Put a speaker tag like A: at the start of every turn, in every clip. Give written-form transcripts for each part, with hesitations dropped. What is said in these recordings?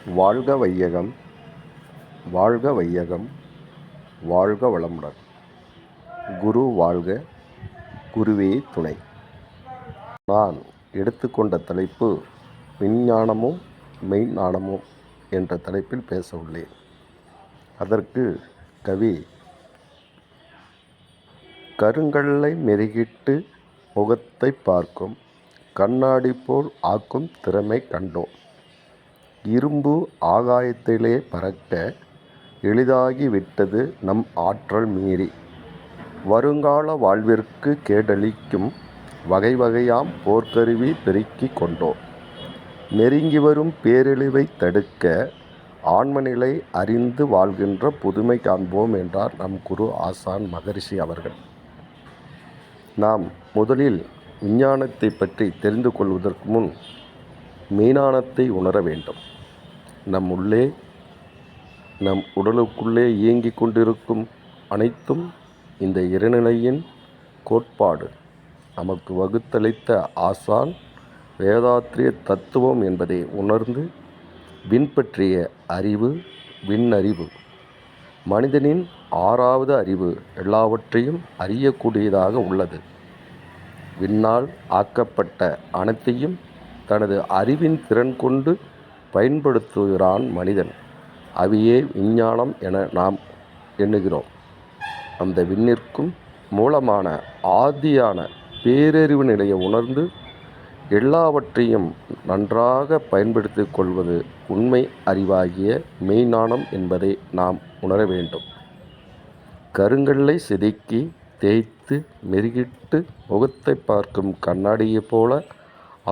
A: வாழ்க வையகம், வாழ்க வையகம், வாழ்க வளமுடன். குரு வாழ்க, குருவே துணை. நான் எடுத்துக்கொண்ட தலைப்பு விஞ்ஞானமும் மெய்ஞானமும் என்ற தலைப்பில் பேச உள்ளேன். அதற்கு கவி, கருங்கல்லை மெருகிட்டு முகத்தை பார்க்கும் கண்ணாடி போல் ஆக்கும் திறமை கண்டோம். இரும்பு ஆகாயத்திலே பறக்க எளிதாகி விட்டது நம் ஆற்றல் மீறி. வருங்கால வாழ்விற்கு கேடளிக்கும் வகை வகையாம் போர்க்கருவி பெருக்கி கொண்டோம். நெருங்கி வரும் பேரழிவை தடுக்க ஆன்மநிலை அறிந்து வாழ்கின்ற புதுமை காண்போம் என்றார் நம் குரு ஆசான் மகரிஷி அவர்கள். நாம் முதலில் விஞ்ஞானத்தை பற்றி தெரிந்து கொள்வதற்கு முன் மெய்ஞானத்தை உணர வேண்டும். நம் உள்ளே, நம் உடலுக்குள்ளே இயங்கிக் கொண்டிருக்கும் அனைத்தும் இந்த இறைநிலையின் கோட்பாடு. நமக்கு வகுத்தளித்த ஆசான் வேதாத்திரிய தத்துவம் என்பதை உணர்ந்து விண்பற்றிய அறிவு விண்ணறிவு. மனிதனின் 6வது அறிவு எல்லாவற்றையும் அறியக்கூடியதாக உள்ளது. விண்ணால் ஆக்கப்பட்ட அனைத்தையும் தனது அறிவின் திறன் கொண்டு பயன்படுத்துகிறான் மனிதன். அவையே விஞ்ஞானம் என நாம் எண்ணுகிறோம். அந்த விண்ணிற்கும் மூலமான ஆதியான பேரறிவு நிலையை உணர்ந்து எல்லாவற்றையும் நன்றாக பயன்படுத்தி கொள்வது உண்மை அறிவாகிய மெய்ஞானம் என்பதை நாம் உணர வேண்டும். கருங்கல்லை செதுக்கி தேய்த்து மெருகிட்டு முகத்தை பார்க்கும் கண்ணாடியைப் போல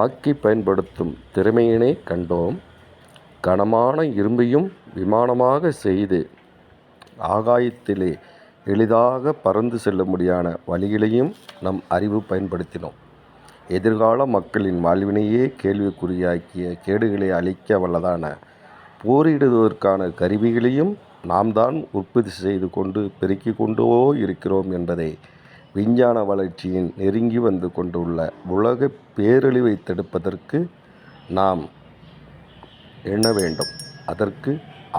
A: ஆக்கி பயன்படுத்தும் திறமையினை கண்டோம். கனமான இரும்பையும் விமானமாக செய்து ஆகாயத்திலே எளிதாக பறந்து செல்லும்படியான வழிகளையும் நம் அறிவு பயன்படுத்தினோம். எதிர்கால மக்களின் வாழ்வினையே கேள்விக்குறியாக்கிய கேடுகளை அழிக்க வல்லதான போரிடுவதற்கான கருவிகளையும் நாம் தான் உற்பத்தி செய்து கொண்டு பெருக்கி கொண்டோ இருக்கிறோம் என்பதை விஞ்ஞான வளர்ச்சியின் நெருங்கி வந்து கொண்டுள்ள உலக பேரழிவை தடுப்பதற்கு நாம் எண்ண வேண்டும். அதற்கு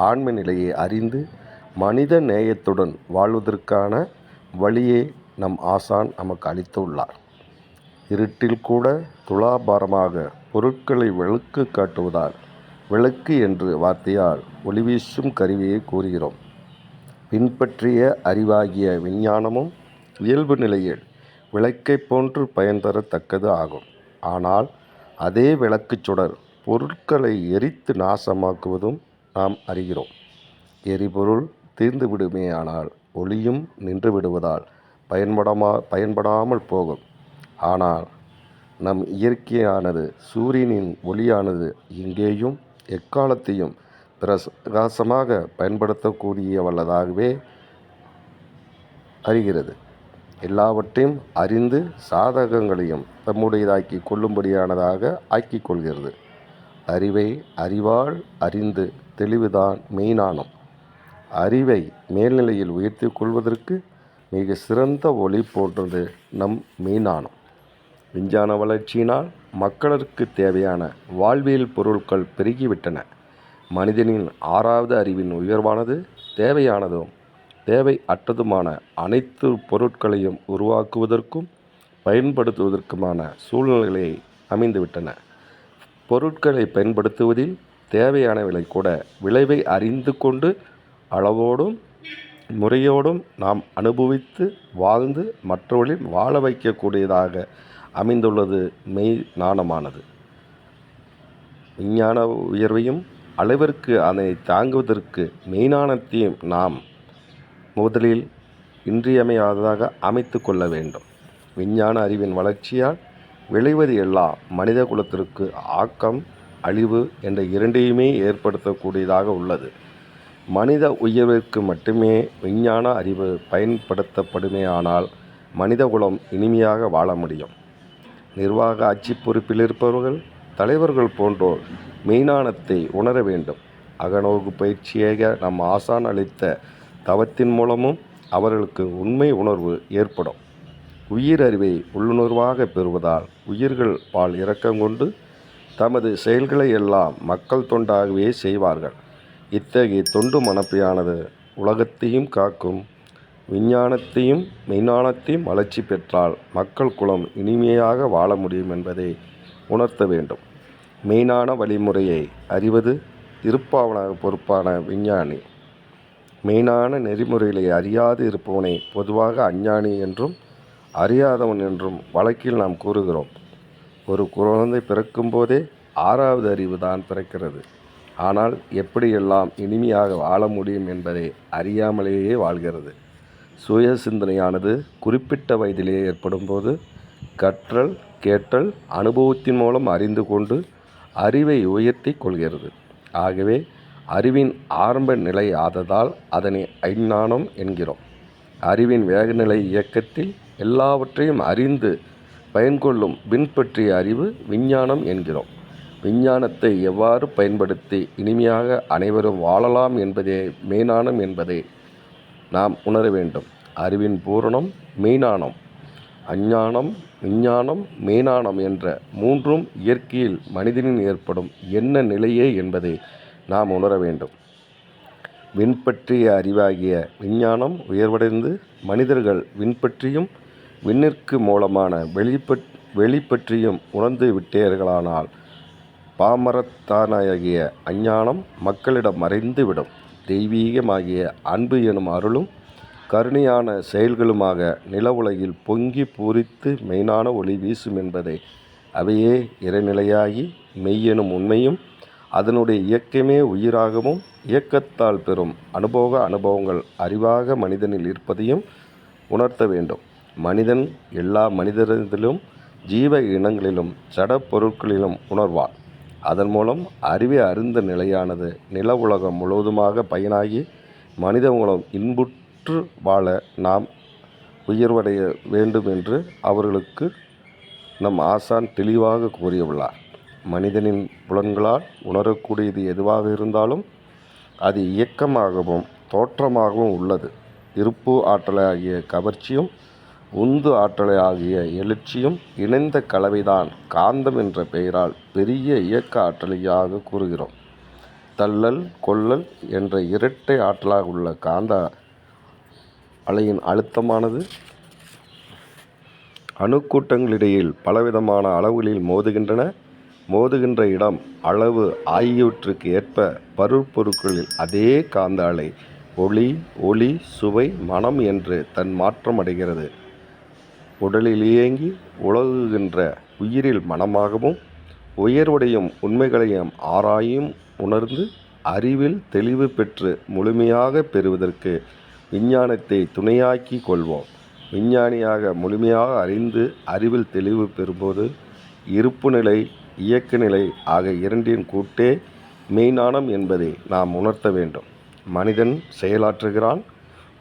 A: ஆன்ம நிலையை அறிந்து மனித நேயத்துடன் வாழ்வதற்கான வழியை நம் ஆசான் நமக்கு அளித்துள்ளார். இருட்டில் கூட துலாபாரமாக பொருட்களை விளக்கு காட்டுவதால் விளக்கு என்று வார்த்தையால் ஒளிவீசும் கருவியை கூறுகிறோம். பின்பற்றிய அறிவாகிய விஞ்ஞானமும் இயல்பு நிலையில் விளக்கை போன்று பயன் தரத்தக்கது ஆகும். ஆனால் அதே விளக்கு சுடர் பொருட்களை எரித்து நாசமாக்குவதும் நாம் அறிகிறோம். எரிபொருள் தீர்ந்து விடுமேயானால் ஒளியும் நின்று விடுவதால் பயன்படாமல் போகும். ஆனால் நம் இயற்கையானது சூரியனின் ஒளியானது எங்கேயும் எக்காலத்தையும் பிரகாசமாக பயன்படுத்தக்கூடிய வல்லதாகவே அறிகிறது. எல்லாவற்றையும் அறிந்து சாதகங்களையும் தம்முடையதாக்கி கொள்ளும்படியானதாக ஆக்கிக் கொள்கிறது. அறிவை அறிவால் அறிந்து தெளிவுதான் மெய்ஞானம். அறிவை மேல்நிலையில் உயர்த்தி கொள்வதற்கு மிக சிறந்த ஒளி போன்றது நம் மெய்ஞானம். விஞ்ஞான வளர்ச்சியினால் மக்களுக்கு தேவையான வாழ்வியல் பொருட்கள் பெருகிவிட்டன. மனிதனின் 6வது அறிவின் உயர்வானது தேவையானதும் தேவை அற்றதுமான அனைத்து பொருட்களையும் உருவாக்குவதற்கும் பயன்படுத்துவதற்குமான சூழ்நிலைகளை அமைந்துவிட்டன. பொருட்களை பயன்படுத்துவதில் தேவையானவை கூட விளைவை அறிந்து கொண்டு அளவோடும் முறையோடும் நாம் அனுபவித்து வாழ்ந்து மற்றவர்களில் வாழ வைக்கக்கூடியதாக அமைந்துள்ளது மெய்ஞானமானது. விஞ்ஞான உயர்வையும் அளவிற்கு அதனை தாங்குவதற்கு மெய்ஞானத்தையும் நாம் முதலில் இன்றியமையாததாக அமைத்து கொள்ள வேண்டும். விஞ்ஞான அறிவின் வளர்ச்சியால் விளைவது எல்லாம் மனித குலத்திற்கு ஆக்கம் அழிவு என்ற இரண்டையுமே ஏற்படுத்தக்கூடியதாக உள்ளது. மனித உயர்விற்கு மட்டுமே விஞ்ஞான அறிவு பயன்படுத்தப்படுமேயானால் மனித குலம் இனிமையாக வாழ முடியும். நிர்வாக ஆட்சி பொறுப்பில் இருப்பவர்கள் தலைவர்கள் போன்றோர் மெய்ஞானத்தை உணர வேண்டும். அகநோக்கு பயிற்சியாக நம் ஆசான் அளித்த தவத்தின் மூலமும் அவர்களுக்கு உண்மை உணர்வு ஏற்படும். உயிர் அறிவை உள்ளுணர்வாக பெறுவதால் உயிர்கள் பால் இரக்கம் கொண்டு தமது செயல்களை எல்லாம் மக்கள் தொண்டாகவே செய்வார்கள். இத்தகைய தொண்டு மனப்பான்மையானது உலகத்தையும் காக்கும், விஞ்ஞானத்தையும் மெய்ஞானத்தையும் வளர்ச்சி பெற்றால் மக்கள் குலம் இனிமையாக வாழ முடியும் என்பதை உணர்த்த வேண்டும். மெய்ஞான வழிமுறையை அறிவது இருப்பாவன பொறுப்பான விஞ்ஞானி. மெய்ஞான நெறிமுறைகளை அறியாது இருப்பவனை பொதுவாக அஞ்ஞானி என்றும் அறியாதவன் என்றும் வழக்கில் நாம் கூறுகிறோம். ஒரு குழந்தை பிறக்கும் போதே 6வது அறிவு தான் பிறக்கிறது. ஆனால் எப்படியெல்லாம் இனிமையாக வாழ முடியும் என்பதை அறியாமலேயே வாழ்கிறது. சுய சிந்தனையானது குறிப்பிட்ட வயதிலே ஏற்படும் போது கற்றல், கேட்டல், அனுபவத்தின் மூலம் அறிந்து கொண்டு அறிவை உயர்த்தி கொள்கிறது. ஆகவே அறிவின் ஆரம்ப நிலை ஆததால் அதனை அஞ்ஞானம் என்கிறோம். அறிவின் வேகநிலை இயக்கத்தில் எல்லாவற்றையும் அறிந்து பயன்கொள்ளும் பின்பற்றிய அறிவு விஞ்ஞானம் என்கிறோம். விஞ்ஞானத்தை எவ்வாறு பயன்படுத்தி இனிமையாக அனைவரும் வாழலாம் என்பதே மெய்ஞானம் என்பதை நாம் உணர வேண்டும். அறிவின் பூரணம் மெய்ஞானம். அஞ்ஞானம், விஞ்ஞானம், மெய்ஞானம் என்ற மூன்றும் இயற்கையில் மனிதனின் ஏற்படும் என்ன நிலையே என்பதை நாம் உணர வேண்டும். விண்பற்றிய அறிவாகிய விஞ்ஞானம் உயர்வடைந்து மனிதர்கள் விண்பற்றியும் விண்ணிற்கு மூலமான வெளிப்பற்றியும் உணர்ந்து விட்டீர்களானால் பாமரத்தானாகிய அஞ்ஞானம் மக்களிடம் மறைந்து விடும். தெய்வீகமாகிய அன்பு எனும் அருளும் கருணையான செயல்களுமாக நில உலகில் பொங்கி பூரித்து மெய்ஞான ஒளி வீசும் என்பதை அவையே இறைநிலையாகி மெய்யெனும் உண்மையும் அதனுடைய இயக்கமே உயிராகவும் இயக்கத்தால் பெறும் அனுபவங்கள் அறிவாக மனிதனில் இருப்பதையும் உணர்த்த வேண்டும். மனிதன் எல்லா மனிதரிலும் ஜீவ இனங்களிலும் ஜட பொருட்களிலும் உணர்வான். அதன் மூலம் அறிவை அறிந்த நிலையானது நில உலகம் முழுவதுமாக பயனாகி மனித மூலம் இன்புற்று வாழ நாம் உயர்வடைய வேண்டும் என்று அவர்களுக்கு நம் ஆசான் தெளிவாக கூறியுள்ளார். மனிதனின் புலன்களால் உணரக்கூடியது எதுவாக இருந்தாலும் அது இயக்கமாகவும் தோற்றமாகவும் உள்ளது. இருப்பு ஆற்றலாகிய கவர்ச்சியும் உந்து ஆற்றலாகிய எழுச்சியும் இணைந்த கலவைதான் காந்தம் என்ற பெயரால் பெரிய இயக்க ஆற்றலையாக கூறுகிறோம். தள்ளல் கொள்ளல் என்ற இரட்டை ஆற்றலாக உள்ள காந்த அலையின் அழுத்தமானது அணுக்கூட்டங்களிடையில் பலவிதமான அளவுகளில் மோதுகின்ற இடம், அளவு ஆகியவற்றுக்கு ஏற்ப பருப்பொருட்களில் அதே காந்த அலை ஒளி, சுவை, மனம் என்று தன் மாற்றம் அடைகிறது. உடலில் இயங்கி உலகுகின்ற உயிரில் மனமாகவும் உயர்வடையும் உண்மைகளையும் ஆராயும் உணர்ந்து அறிவில் தெளிவு பெற்று முழுமையாக பெறுவதற்கு விஞ்ஞானத்தை துணையாக்கி கொள்வோம். விஞ்ஞானியாக முழுமையாக அறிந்து அறிவில் தெளிவு பெறும்போது இருப்பு நிலை, இயக்க நிலை ஆக இரண்டின் கூட்டே மெய்ஞானம் என்பதை நாம் உணர்த்த வேண்டும். மனிதன் செயலாற்றுகிறான்.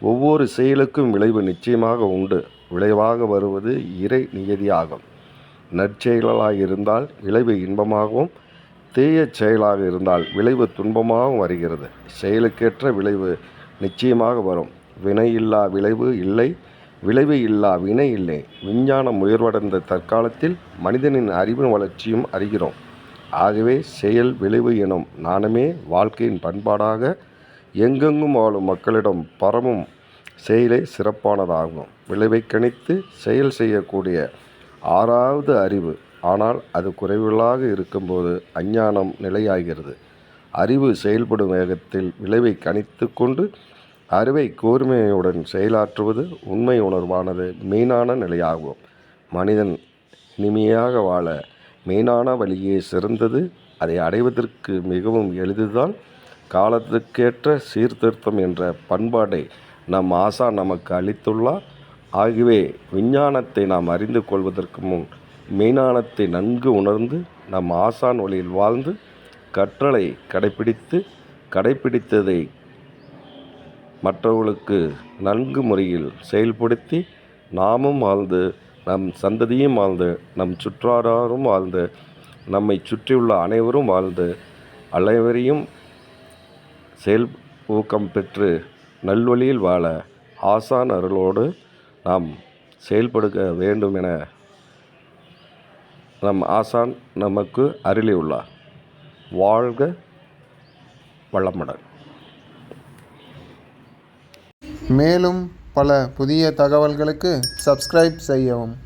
A: ஒவ்வொரு செயலுக்கும் விளைவு நிச்சயமாக உண்டு. விளைவாக வருவது இறை நியதியாகும். நற்செயலாக இருந்தால் விளைவு இன்பமாகவும், தீய செயலாக இருந்தால் விளைவு துன்பமாகவும் வருகிறது. செயலுக்கேற்ற விளைவு நிச்சயமாக வரும். வினை இல்லா விளைவு இல்லை, விளைவு இல்லா வினை இல்லை. விஞ்ஞானம் உயர்வடைந்த தற்காலத்தில் மனிதனின் அறிவின் வளர்ச்சியும் அறிகிறோம். ஆகவே செயல் விளைவு எனும் நாணமே வாழ்க்கையின் பண்பாடாக எங்கெங்கும் வாழும் மக்களிடம் பரவும் செயலே சிறப்பானதாகும். விளைவை கணித்து செயல் செய்யக்கூடிய 6வது அறிவு. ஆனால் அது குறைவுகளாக இருக்கும்போது அஞ்ஞானம் நிலையாகிறது. அறிவு செயல்படும் வேகத்தில் விளைவை கணித்து கொண்டு அறிவை கூர்மையுடன் செயலாற்றுவது உண்மை உணர்வானது மெய்ஞான நிலையாகும். மனிதன் இனிமையாக வாழ மெய்ஞான வழியே சிறந்தது. அதை அடைவதற்கு மிகவும் எளிதுதான். காலத்துக்கேற்ற சீர்திருத்தம் என்ற பண்பாடை நம் ஆசான் நமக்கு அளித்துள்ளார். ஆகவே விஞ்ஞானத்தை நாம் அறிந்து கொள்வதற்கு முன் மெய்ஞானத்தை நன்கு உணர்ந்து நம் ஆசான் வழியில் வாழ்ந்து கற்றலை கடைப்பிடித்ததை மற்றவர்களுக்கு நன்கு முறையில் செயல்படுத்தி நாமும் வாழ்ந்து நம் சந்ததியும் வாழ்ந்து நம் சுற்றாரும் வாழ்ந்து நம்மை சுற்றியுள்ள அனைவரும் வாழ்ந்து அனைவரையும் செயல் ஊக்கம் பெற்று நல்வழியில் வாழ ஆசான் அருளோடு நாம் செயல்பட வேண்டும் என நம் ஆசான் நமக்கு அருளியுள்ளார். வாழ்க வளமுடன்.
B: மேலும் பல புதிய தகவல்களுக்கு சப்ஸ்கிரைப் செய்யவும்.